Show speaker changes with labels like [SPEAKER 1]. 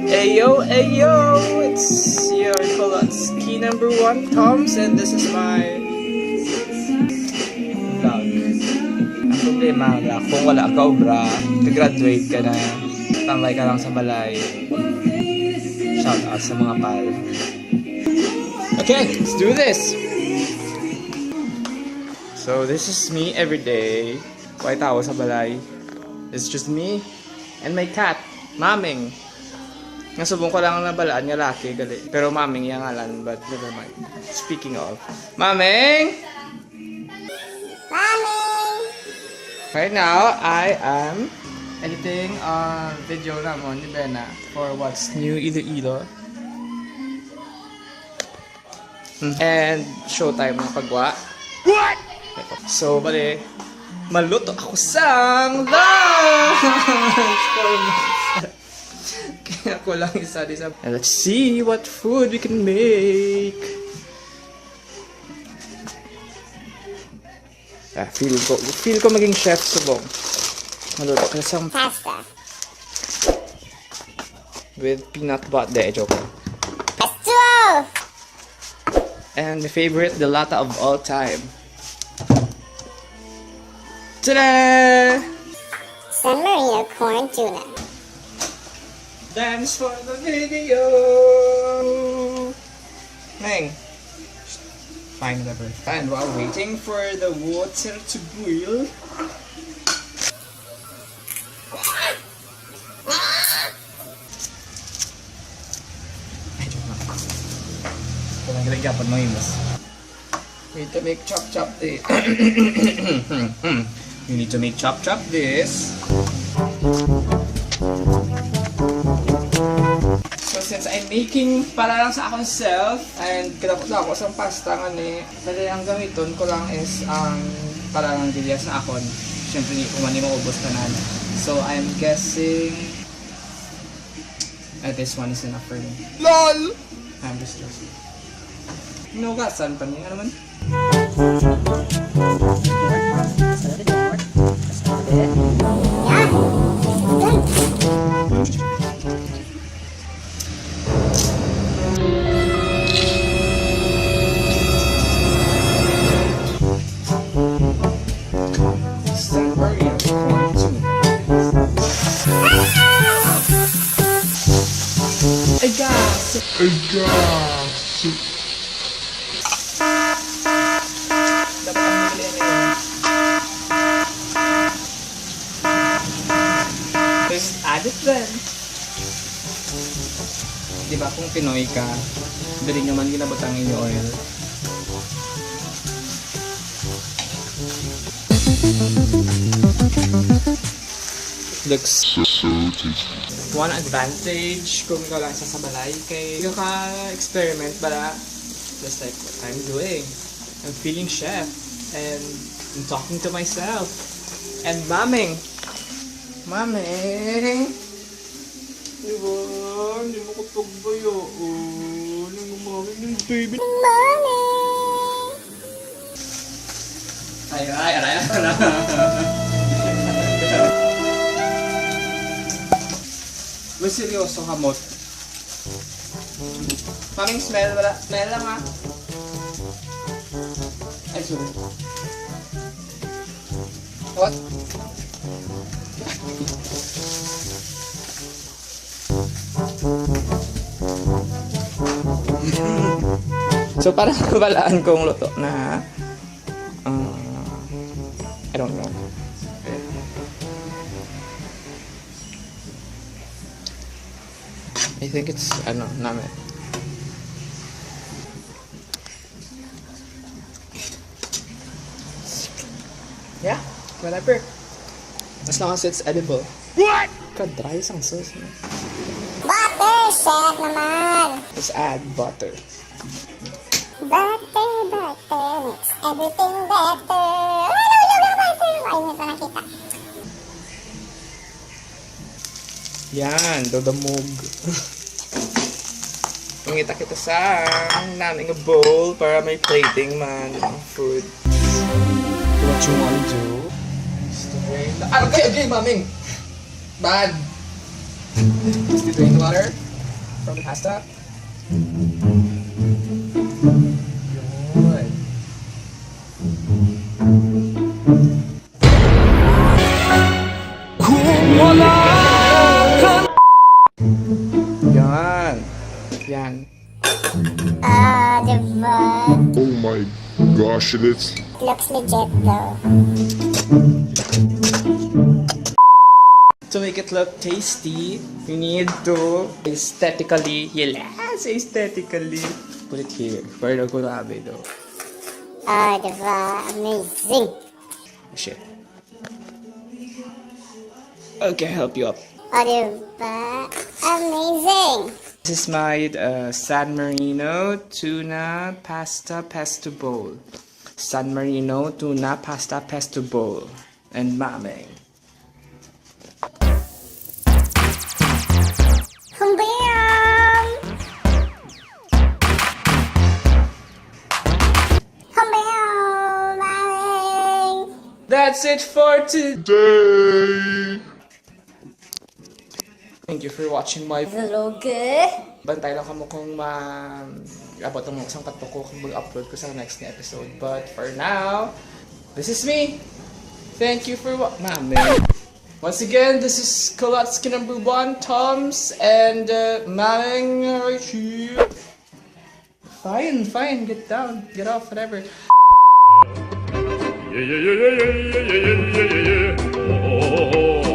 [SPEAKER 1] Ayo, ayo! It's your Kolotsky #1, Toms, and this is my vlog. Ang problema nga, kung wala ka obra, ka-graduate ka na, tambay ka lang sa balay. Shout out sa mga pal. Okay, let's do this! So, this is me every day. White tao sa balay. It's just me and my cat, Maming. Nasubong ko lang na balaan nga laki, gali. Pero Maming yung ngalan, but never mind. Speaking of, Maming!
[SPEAKER 2] Mommy!
[SPEAKER 1] Right now, I am editing a video namon ni Bena for What's New Iloilo. And showtime ng pagwa. What? So, bali, maluto ako sang lunch for myself. Kaya ko lang isa-isa. And let's see what food we can make. Feel ko maging chef subong. Maluto ko sang
[SPEAKER 2] Pasta.
[SPEAKER 1] with peanut butter. Joke.
[SPEAKER 2] Pesto!
[SPEAKER 1] And the favorite, the lata of all time. Ta-da!
[SPEAKER 2] San Marino corn tuna.
[SPEAKER 1] Dance for the video! Neng. Fine, whatever. And while waiting for the water to boil, need to make chop this. You need to make chop this. So since I'm making para lang sa akong self and kadapot na ako sa pasta nga ni, dali ang gamiton ko lang is ang para lang dilya sa akon. Siyempre hindi ko man maubos tanan. So I'm guessing this one is enough for me. LOL! I'm just joking. Nugasan pa niya naman. Just add it then. Diba kung Pinoy ka, dali naman ginabutangin yung oil. Looks so tasty. One advantage kung ikaw lang sa balay kay ikaw ka-experiment bala just like what I'm doing. I'm feeling chef and I'm talking to myself. And Maming! Maming! Diba? Hindi mo ko pagbayo. Hindi mo Maming yung baby.
[SPEAKER 2] Mommy!
[SPEAKER 1] Aray. May seryoso kamot. Maming smell wala. Smell lang ha. Ay, sorry. What? So parang balaan kong luto na I don't know. I think it's namin. Yeah, whatever. As long as it's edible. What? Ka-dry sang sauce.
[SPEAKER 2] Butter, chef naman!
[SPEAKER 1] Let's add butter.
[SPEAKER 2] Butter, makes everything better. Butter! Ay, hindi ko nakita.
[SPEAKER 1] Yan, dodamog. Pangita kita sa naming bowl para may plating man ng food. What you want to do is to drain the... Okay, Maming! Bad! Is to drain the water. from the pasta. Yun. Yan. Yan.
[SPEAKER 2] Diba?
[SPEAKER 3] Oh my gosh, it's
[SPEAKER 2] Looks legit though.
[SPEAKER 1] To make it look tasty, you need to aesthetically, yes, aesthetically, put it here. Para gulabe though.
[SPEAKER 2] Diba? Amazing.
[SPEAKER 1] Shit. Okay, I'll help you up.
[SPEAKER 2] Diba? Amazing.
[SPEAKER 1] This is my San Marino tuna pasta pesto bowl. San Marino tuna pasta pesto bowl. And maming.
[SPEAKER 2] Humbam! Humbam! Amazing.
[SPEAKER 1] That's it for today.
[SPEAKER 3] day.
[SPEAKER 1] Thank you for watching my
[SPEAKER 2] Vlog.
[SPEAKER 1] Bantay lang kamo kung abot ang isang tatlo ko kung mag-upload ko sa next na episode. But for now, this is me. Thank you for man. Once again, this is Pancitcantoms and Maming right here. Fine, get down, get off, whatever.
[SPEAKER 4] Yeah, yeah, yeah, yeah, yeah, yeah, yeah, yeah, yeah, yeah. Oh, oh, oh.